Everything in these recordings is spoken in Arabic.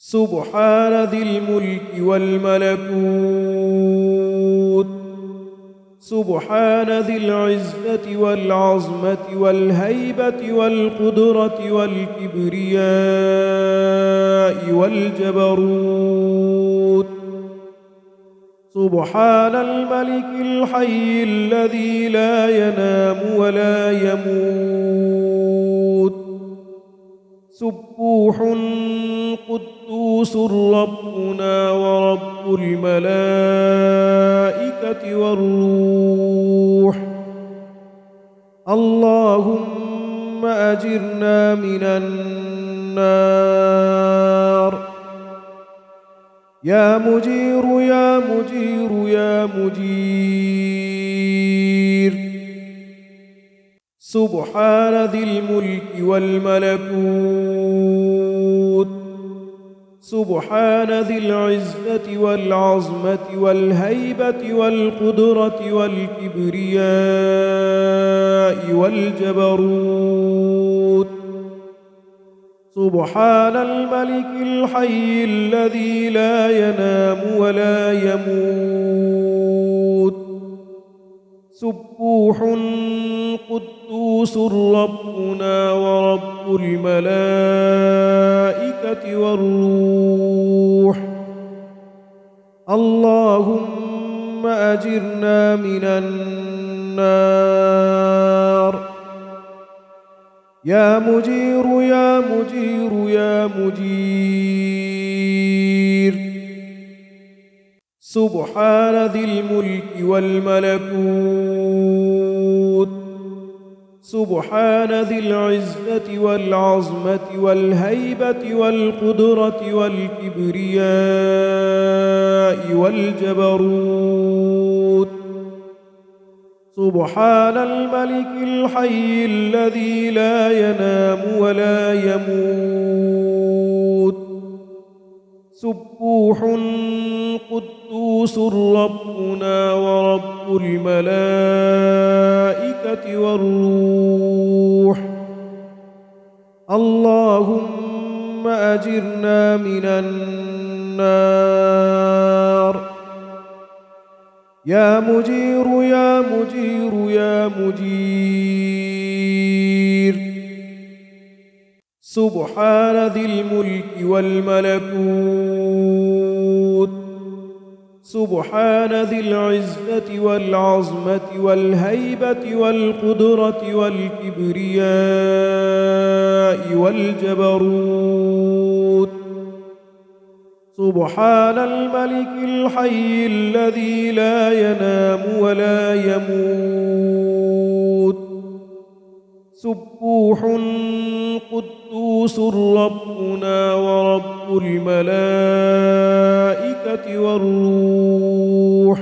سبحان ذي الملك والملكوت سبحان ذي العزة والعظمة والهيبة والقدرة والكبرياء والجبروت سبحان الملك الحي الذي لا ينام ولا يموت سبوح قدوس ربنا ورب الملائكة والروح اللهم أجرنا من النار يا مجير يا مجير يا مجير سبحان ذي الملك والملكوت سبحان ذي العزة والعظمة والهيبة والقدرة والكبرياء والجبروت سبحان الملك الحي الذي لا ينام ولا يموت سبوح قدوس ربنا ورب الملائكة والروح اللهم أجرنا من النار يا مجير يا مجير يا مجير سبحان ذي الملك والملكوت سبحان ذي العزة والعظمة والهيبة والقدرة والكبرياء والجبروت سبحان الملك الحي الذي لا ينام ولا يموت سبوح قدوس ربنا ورب الملائكة والروح اللهم أجرنا من النار يا مجير يا مجير يا مجير سبحان ذي الملك والملكوت سبحان ذي العزة والعظمة والهيبة والقدرة والكبرياء والجبروت سبحان الملك الحي الذي لا ينام ولا يموت سبوح قدوس ربنا ورب الملائكة والروح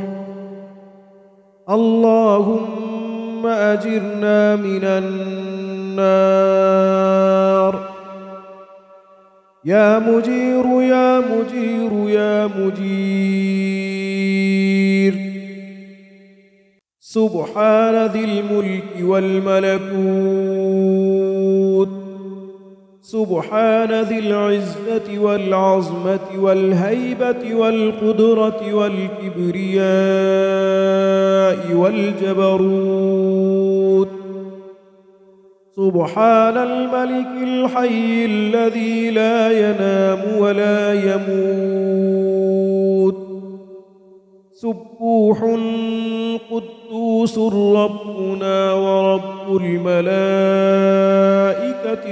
اللهم أجرنا من النار يا مجير يا مجير يا مجير سبحان ذي الملك والملكوت سبحان ذي العزة والعظمة والهيبة والقدرة والكبرياء والجبروت سبحان الملك الحي الذي لا ينام ولا يموت سبوح قدوس ربنا ورب الملائكة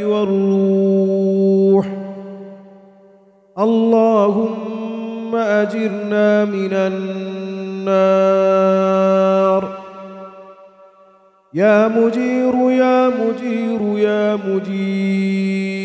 والروح اللهم أجرنا من النار يا مجير يا مجير يا مجير